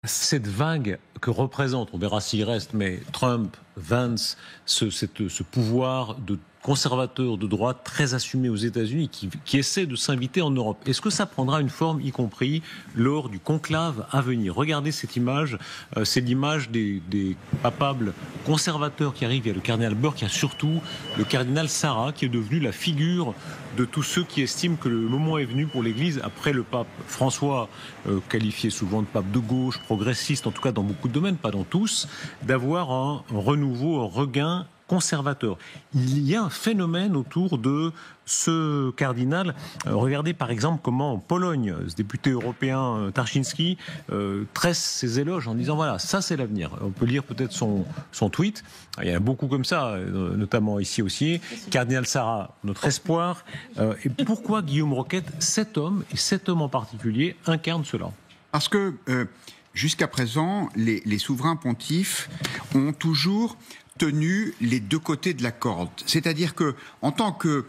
Cette vague que représente, on verra s'il reste, mais Trump, Vance, ce pouvoir de conservateur de droite très assumé aux États-Unis qui essaie de s'inviter en Europe. Est-ce que ça prendra une forme, y compris lors du conclave à venir? Regardez cette image, c'est l'image des papables conservateurs qui arrivent. Il y a le cardinal Burke, il y a surtout le cardinal Sarah qui est devenu la figure de tous ceux qui estiment que le moment est venu pour l'Église, après le pape François, qualifié souvent de pape de gauche, progressiste, en tout cas dans beaucoup de domaines, pas dans tous, d'avoir un renouveau, un regain conservateur. Il y a un phénomène autour de ce cardinal. Regardez par exemple comment en Pologne, ce député européen Tarczynski tresse ses éloges en disant voilà, ça c'est l'avenir. On peut lire peut-être son tweet. Il y en a beaucoup comme ça, notamment ici aussi. Cardinal Sarah, notre espoir. Et pourquoi Guillaume Roquette, cet homme, et cet homme en particulier, incarne cela? Parce que jusqu'à présent, les souverains pontifes ont toujours tenu les deux côtés de la corde. C'est-à-dire que, en tant que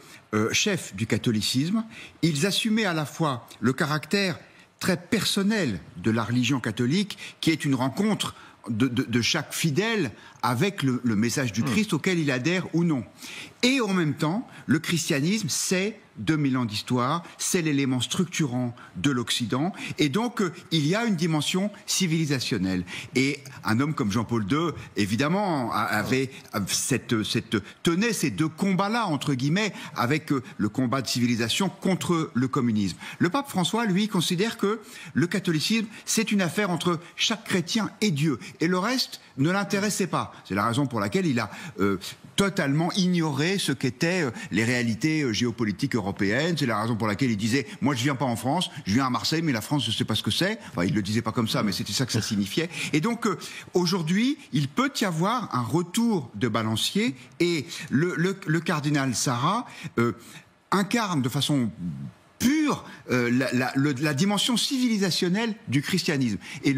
chef du catholicisme, ils assumaient à la fois le caractère très personnel de la religion catholique, qui est une rencontre de chaque fidèle avec le message du Christ auquel il adhère ou non. Et en même temps, le christianisme, c'est 2000 ans d'histoire, c'est l'élément structurant de l'Occident, et donc il y a une dimension civilisationnelle. Et un homme comme Jean-Paul II, évidemment, tenait ces deux combats-là, entre guillemets, avec le combat de civilisation contre le communisme. Le pape François, lui, considère que le catholicisme, c'est une affaire entre chaque chrétien et Dieu, et le reste ne l'intéressait pas. C'est la raison pour laquelle il a totalement ignoré ce qu'étaient les réalités géopolitiques européennes. C'est la raison pour laquelle il disait « Moi, je viens pas en France, je viens à Marseille, mais la France, je sais pas ce que c'est. » Enfin, il le disait pas comme ça, mais c'était ça que ça signifiait. Et donc, aujourd'hui, il peut y avoir un retour de balancier, et le cardinal Sarah incarne de façon pure la dimension civilisationnelle du christianisme. Et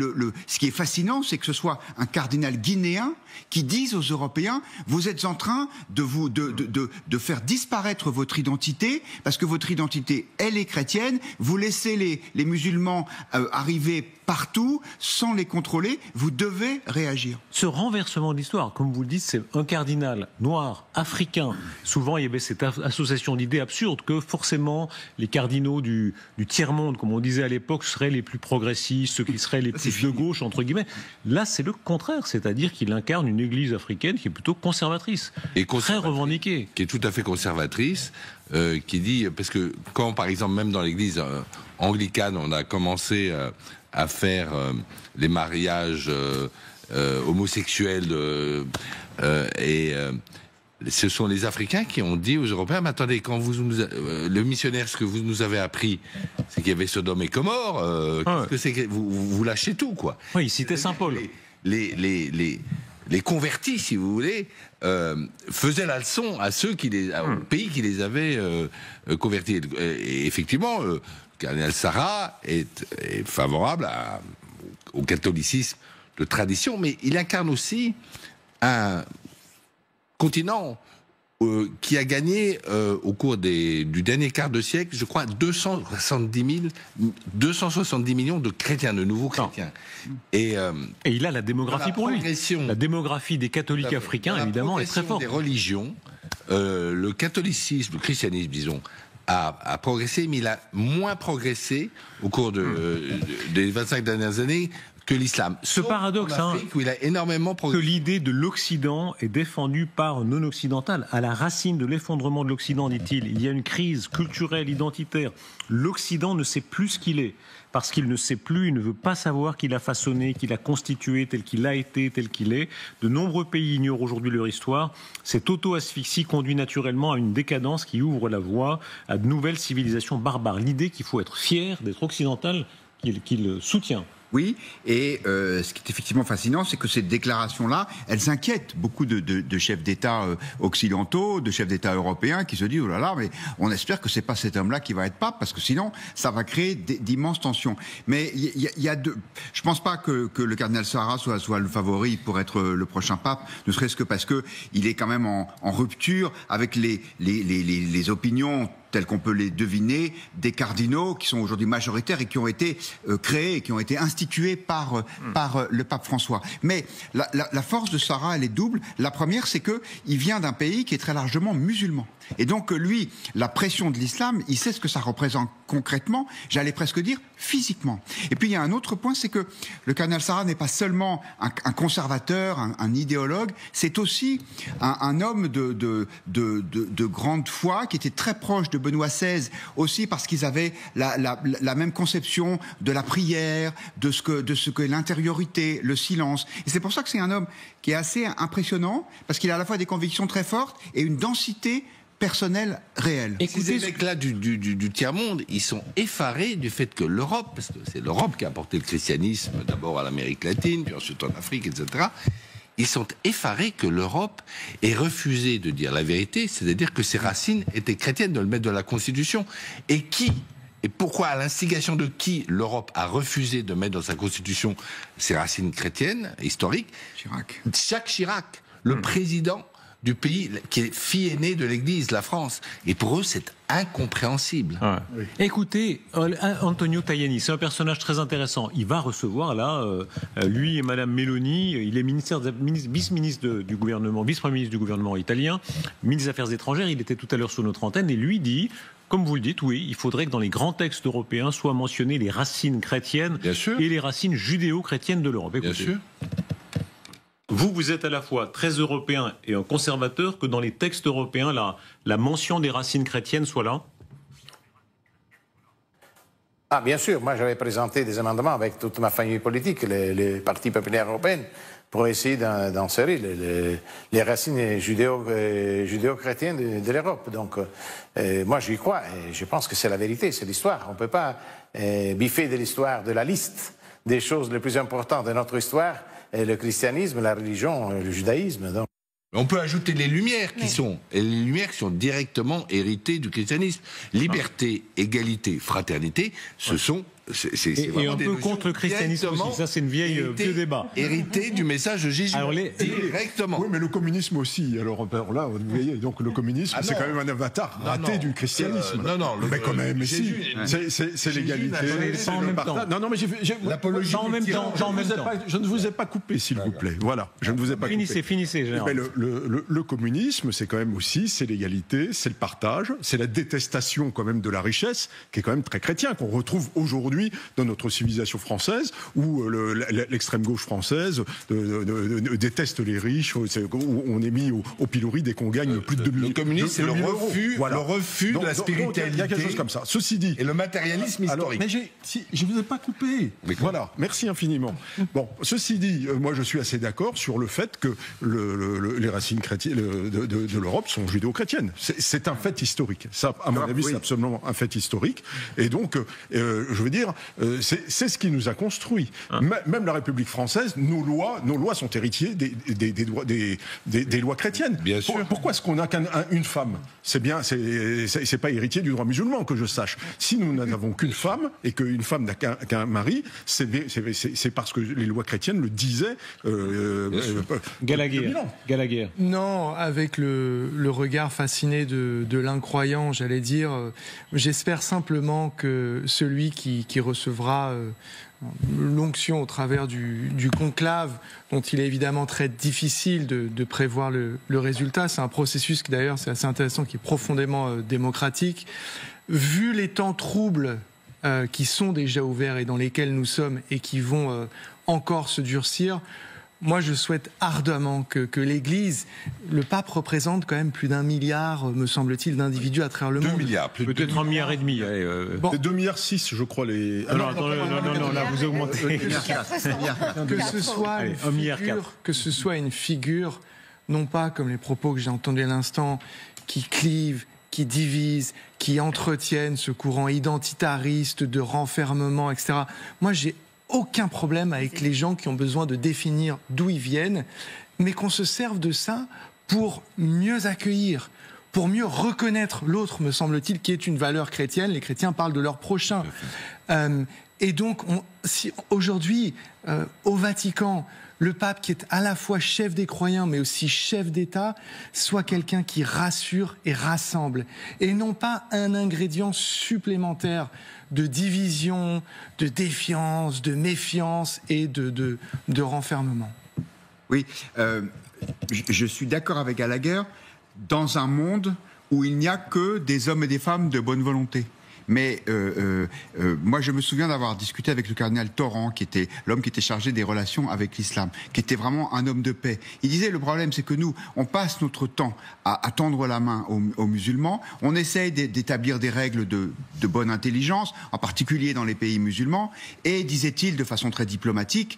ce qui est fascinant, c'est que ce soit un cardinal guinéen qui dise aux Européens « Vous êtes en train de faire disparaître votre identité, parce que votre identité, elle est chrétienne, vous laissez les musulmans arriver partout sans les contrôler, vous devez réagir. » Ce renversement de l'histoire, comme vous le dites, c'est un cardinal noir, africain. Souvent, il y avait cette association d'idées absurdes que forcément les cardinaux du tiers-monde, comme on disait à l'époque, seraient les plus progressistes, ceux qui seraient les plus de gauche, entre guillemets. Là, c'est le contraire, c'est-à-dire qu'il incarne une église africaine qui est plutôt conservatrice, et très revendiquée. Qui est tout à fait conservatrice, qui dit, parce que quand, par exemple, même dans l'église anglicane, on a commencé à faire les mariages homosexuels ce sont les Africains qui ont dit aux Européens, mais attendez, quand le missionnaire, ce que vous nous avez appris, c'est qu'il y avait Sodome et Gomorrhe, qu'est-ce que c'est que vous lâchez tout, quoi. Oui, il citait Saint Paul. Les convertis, si vous voulez, faisaient la leçon à ceux aux pays qui les avaient convertis. Et effectivement, le cardinal Sarah est favorable au catholicisme de tradition, mais il incarne aussi un continent qui a gagné au cours du dernier quart de siècle, je crois, 270 millions de chrétiens, de nouveaux chrétiens. Et il a la démographie pour lui. La démographie des catholiques africains, évidemment, est très forte. Des religions, le catholicisme, le christianisme, disons, a progressé, mais il a moins progressé au cours des 25 dernières années que l'islam. Ce paradoxe, où il a énormément progressé. Que l'idée de l'Occident est défendue par un non-occidental. À la racine de l'effondrement de l'Occident, dit-il, il y a une crise culturelle, identitaire. L'Occident ne sait plus ce qu'il est. Parce qu'il ne sait plus, il ne veut pas savoir qu'il a façonné, qu'il a constitué, tel qu'il a été, tel qu'il est. De nombreux pays ignorent aujourd'hui leur histoire. Cette auto-asphyxie conduit naturellement à une décadence qui ouvre la voie à de nouvelles civilisations barbares. L'idée qu'il faut être fier d'être occidental, qu'il soutient. Oui, et ce qui est effectivement fascinant, c'est que ces déclarations-là, elles inquiètent beaucoup de chefs d'État occidentaux, de chefs d'État européens, qui se disent « Oh là là, mais on espère que c'est pas cet homme-là qui va être pape, parce que sinon, ça va créer d'immenses tensions. » Mais je pense pas que le cardinal Sarah soit le favori pour être le prochain pape, ne serait-ce que parce que il est quand même en rupture avec les opinions tels qu'on peut les deviner, des cardinaux qui sont aujourd'hui majoritaires et qui ont été créés, et qui ont été institués par le pape François. Mais la force de Sarah, elle est double. La première, c'est qu'il vient d'un pays qui est très largement musulman. Et donc, lui, la pression de l'islam, il sait ce que ça représente concrètement, j'allais presque dire physiquement. Et puis, il y a un autre point, c'est que le cardinal Sarah n'est pas seulement un conservateur, un idéologue, c'est aussi un homme de grande foi, qui était très proche de Benoît XVI, aussi parce qu'ils avaient la même conception de la prière, de ce que l'intériorité, le silence. Et c'est pour ça que c'est un homme qui est assez impressionnant, parce qu'il a à la fois des convictions très fortes et une densité personnelle réelle. Écoutez, ces mecs-là du tiers-monde, ils sont effarés du fait que l'Europe, parce que c'est l'Europe qui a apporté le christianisme d'abord à l'Amérique latine, puis ensuite en Afrique, etc., ils sont effarés que l'Europe ait refusé de dire la vérité, c'est-à-dire que ses racines étaient chrétiennes, de le mettre dans la Constitution. Et pourquoi, à l'instigation de qui l'Europe a refusé de mettre dans sa Constitution ses racines chrétiennes, historiques? Chirac. Jacques Chirac, le président du pays qui est fille aînée de l'Église, la France. Et pour eux, c'est incompréhensible. Ouais. Oui. Écoutez, Antonio Tajani, c'est un personnage très intéressant. Il va recevoir là, lui et Madame Meloni, il est vice-ministre du gouvernement, vice-premier ministre du gouvernement italien, ministre des Affaires étrangères. Il était tout à l'heure sur notre antenne et lui dit, comme vous le dites, oui, il faudrait que dans les grands textes européens soient mentionnées les racines chrétiennes et les racines judéo-chrétiennes de l'Europe. Bien sûr. Vous êtes à la fois très européen et un conservateur, que dans les textes européens, la mention des racines chrétiennes soit là? Ah, bien sûr, moi j'avais présenté des amendements avec toute ma famille politique, les partis populaires européens, pour essayer d'insérer les racines judéo-chrétiennes de l'Europe. Donc, moi j'y crois, et je pense que c'est la vérité, c'est l'histoire. On ne peut pas biffer de l'histoire, de la liste des choses les plus importantes de notre histoire, le christianisme, la religion, le judaïsme. Donc. On peut ajouter les Lumières qui sont directement héritées du christianisme. Liberté, égalité, fraternité, ce sont... Et un peu contre le christianisme aussi, ça c'est une vieux débat. Hérité du message de Jésus, directement. Oui, mais le communisme aussi, alors là, vous voyez, donc le communisme, c'est quand même un avatar raté du christianisme. Mais quand même, mais si, c'est l'égalité, c'est le partage. Non, mais l'apologie en même temps. Je ne vous ai pas coupé, s'il vous plaît, voilà, je ne vous ai pas coupé. Finissez, général. Le communisme, c'est quand même aussi, c'est l'égalité, c'est le partage, c'est la détestation quand même de la richesse, qui est quand même très chrétien, qu'on retrouve aujourd'hui dans notre civilisation française, où l'extrême gauche française déteste les riches, où on est mis au pilori dès qu'on gagne plus de 2 millions. Le communisme, c'est le refus de la spiritualité. Il y a quelque chose comme ça. Ceci dit... Et le matérialisme historique. Mais je ne vous ai pas coupé. Voilà, merci infiniment. Bon, ceci dit, moi je suis assez d'accord sur le fait que les racines chrétiennes de l'Europe sont judéo-chrétiennes. C'est un fait historique. Ça, à mon avis, c'est absolument un fait historique. Et donc, je veux dire, c'est ce qui nous a construit. Même la République française, nos lois sont héritiers des lois chrétiennes. Bien sûr. Pourquoi est-ce qu'on n'a qu'une femme? C'est pas héritier du droit musulman, que je sache. Si nous n'avons qu'une femme et qu'une femme n'a qu'un mari, c'est parce que les lois chrétiennes le disaient. Gallagher. Non, avec le regard fasciné de l'incroyant, j'allais dire, j'espère simplement que celui qui recevra l'onction au travers du conclave, dont il est évidemment très difficile de prévoir le résultat. C'est un processus qui d'ailleurs, c'est assez intéressant, qui est profondément démocratique. Vu les temps troubles qui sont déjà ouverts et dans lesquels nous sommes et qui vont encore se durcir, moi, je souhaite ardemment que l'Église, le pape représente quand même plus d'1 milliard, me semble-t-il, d'individus à travers le monde. 2 milliards, peut-être 1,5 milliard. Bon. C'est 2,6 milliards, je crois. Non, là, vous augmentez. Que ce soit une figure, non pas comme les propos que j'ai entendus à l'instant, qui clivent, qui divisent, qui entretiennent ce courant identitariste de renfermement, etc. Moi, j'ai aucun problème avec les gens qui ont besoin de définir d'où ils viennent, mais qu'on se serve de ça pour mieux accueillir, pour mieux reconnaître l'autre, me semble-t-il, qui est une valeur chrétienne. Les chrétiens parlent de leur prochain. Et donc, si aujourd'hui, au Vatican, le pape, qui est à la fois chef des croyants, mais aussi chef d'État, soit quelqu'un qui rassure et rassemble, et non pas un ingrédient supplémentaire de division, de défiance, de méfiance et de renfermement. Oui, je suis d'accord avec Gallagher, dans un monde où il n'y a que des hommes et des femmes de bonne volonté. Mais moi, je me souviens d'avoir discuté avec le cardinal Torrent, qui était l'homme qui était chargé des relations avec l'islam, qui était vraiment un homme de paix. Il disait, le problème, c'est que nous, on passe notre temps à tendre la main aux musulmans. On essaye d'établir des règles de bonne intelligence, en particulier dans les pays musulmans. Et, disait-il de façon très diplomatique,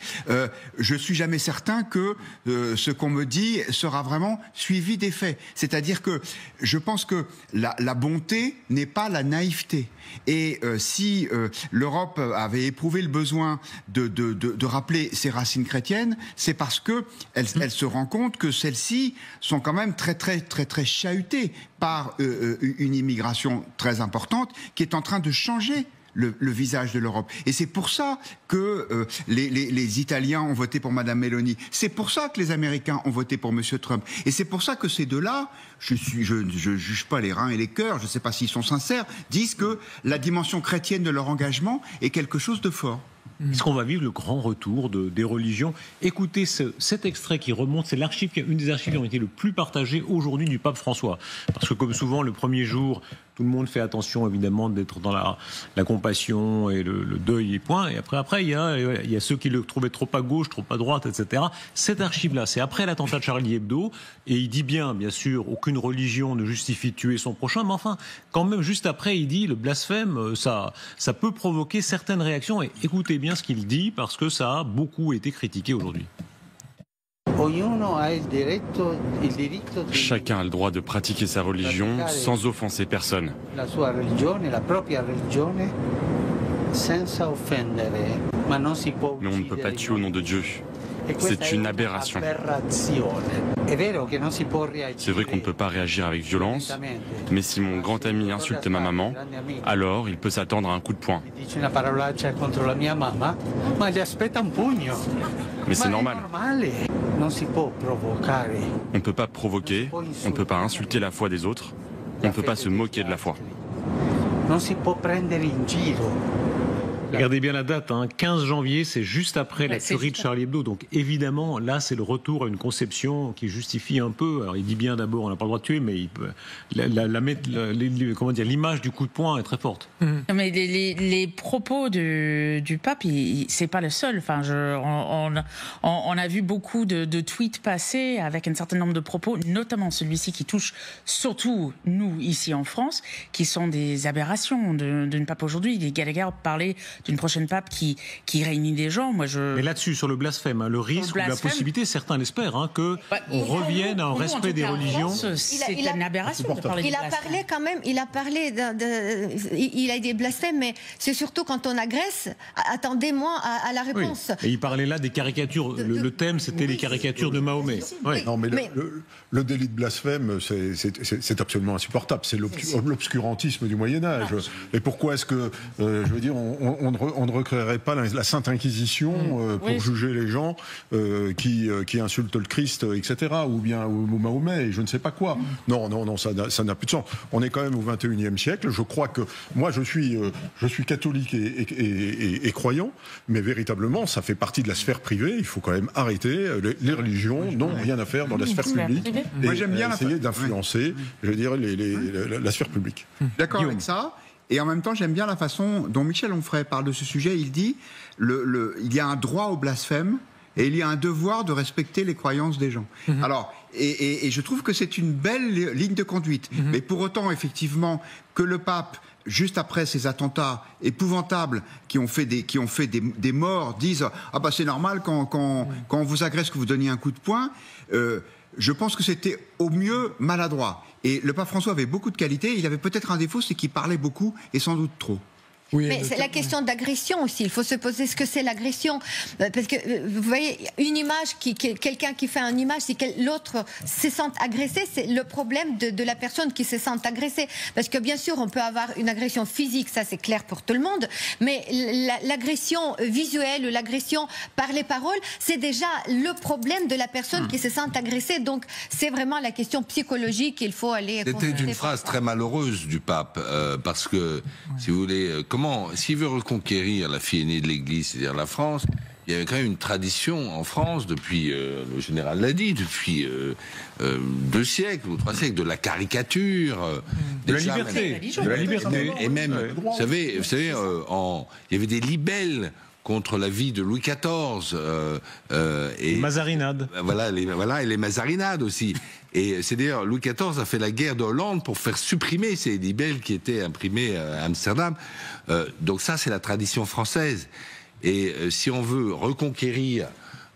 je suis jamais certain que ce qu'on me dit sera vraiment suivi des faits. C'est-à-dire que je pense que la bonté n'est pas la naïveté. Et si l'Europe avait éprouvé le besoin de rappeler ses racines chrétiennes, c'est parce que elle se rend compte que celles-ci sont quand même très chahutées par une immigration très importante qui est en train de changer le visage de l'Europe. Et c'est pour ça que les Italiens ont voté pour Madame Meloni. C'est pour ça que les Américains ont voté pour Monsieur Trump. Et c'est pour ça que ces deux-là, je juge pas les reins et les cœurs, je ne sais pas s'ils sont sincères, disent que la dimension chrétienne de leur engagement est quelque chose de fort. Est-ce qu'on va vivre le grand retour des religions? Écoutez cet extrait qui remonte, c'est une des archives qui ont été le plus partagées aujourd'hui du pape François. Parce que comme souvent, le premier jour, tout le monde fait attention évidemment d'être dans la compassion et le deuil et point. Et après il y a ceux qui le trouvaient trop à gauche, trop à droite, etc. Cette archive-là, c'est après l'attentat de Charlie Hebdo. Et il dit bien sûr, aucune religion ne justifie de tuer son prochain. Mais enfin, quand même, juste après, il dit le blasphème, ça peut provoquer certaines réactions. Et écoutez bien ce qu'il dit, parce que ça a beaucoup été critiqué aujourd'hui. Chacun a le droit de pratiquer sa religion sans offenser personne. Mais on ne peut pas tuer au nom de Dieu. C'est une aberration. C'est vrai qu'on ne peut pas réagir avec violence, mais si mon grand ami insulte ma maman, alors il peut s'attendre à un coup de poing. Mais c'est normal. On ne peut pas provoquer, on ne peut pas insulter la foi des autres, on ne peut pas se moquer de la foi. Regardez bien la date, 15 janvier, c'est juste après la tuerie de Charlie Hebdo. Donc évidemment, là, c'est le retour à une conception qui justifie un peu. Alors il dit bien d'abord, on n'a pas le droit de tuer, mais il peut, l'image du coup de poing est très forte. Mais les propos du pape, c'est pas le seul. Enfin, on a vu beaucoup de tweets passer avec un certain nombre de propos, notamment celui-ci qui touche surtout nous ici en France, qui sont des aberrations d'une pape aujourd'hui. Gallagher parlait d'une prochaine pape qui réunit des gens. Mais là-dessus, sur le blasphème, le risque ou la possibilité, certains l'espèrent, qu'on revienne à un respect des religions. C'est une aberration de parler de blasphème. Parlé quand même, il a parlé il a des blasphèmes, mais c'est surtout quand on agresse, attendez-moi à la réponse. Oui. Et il parlait là des caricatures. Le thème, c'était les caricatures de Mahomet. Oui. Non, mais le délit de blasphème, c'est absolument insupportable. C'est l'obscurantisme du Moyen-Âge. Et pourquoi est-ce que, je veux dire, on ne recréerait pas la Sainte Inquisition pour juger les gens qui insultent le Christ, etc., ou Mahomet, et je ne sais pas quoi. Non, ça n'a plus de sens. On est quand même au XXIe siècle. Je crois que moi, je suis catholique et croyant, mais véritablement, ça fait partie de la sphère privée. Il faut quand même arrêter. Les religions n'ont rien à faire dans la sphère publique. Moi, j'aime bien essayer d'influencer, je veux dire, la sphère publique. D'accord avec ça. Et en même temps, j'aime bien la façon dont Michel Onfray parle de ce sujet. Il dit il y a un droit au blasphème et il y a un devoir de respecter les croyances des gens. Alors, et je trouve que c'est une belle ligne de conduite. Mais pour autant, effectivement, que le pape, juste après ces attentats épouvantables qui ont fait des morts, disent ah bah c'est normal quand on vous agresse que vous donniez un coup de poing. Je pense que c'était au mieux maladroit. Et le pape François avait beaucoup de qualités. Il avait peut-être un défaut, c'est qu'il parlait beaucoup et sans doute trop. Oui, mais c'est la question d'agression aussi. Il faut se poser ce que c'est l'agression. Parce que, vous voyez, une image, quelqu'un qui fait une image, si l'autre se sent agressé, c'est le problème de la personne qui se sent agressée. Parce que bien sûr, on peut avoir une agression physique, ça c'est clair pour tout le monde, mais l'agression visuelle, l'agression par les paroles, c'est déjà le problème de la personne qui se sent agressée. Donc c'est vraiment la question psychologique qu'il faut aller consulter. C'était une phrase très malheureuse du pape, parce que, si vous voulez, s'il veut reconquérir la fille aînée de l'Église, c'est-à-dire la France, il y avait quand même une tradition en France depuis, le général l'a dit, depuis 2 siècles ou 3 siècles, de la caricature, de la liberté, et même, vous savez, il y avait des libelles contre la vie de Louis XIV. Et Mazarinades. Voilà, et les Mazarinades aussi. Et c'est d'ailleurs, Louis XIV a fait la guerre de Hollande pour faire supprimer ces libelles qui étaient imprimées à Amsterdam. Donc ça, c'est la tradition française. Et si on veut reconquérir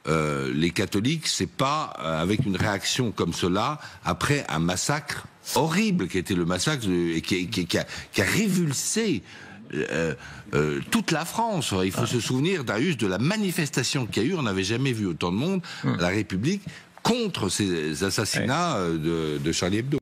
les catholiques, c'est pas avec une réaction comme cela, après un massacre horrible qui était le massacre qui a révulsé toute la France. Il faut se souvenir, Darius, de la manifestation qu'il y a eu. On n'avait jamais vu autant de monde à la République contre ces assassinats de Charlie Hebdo.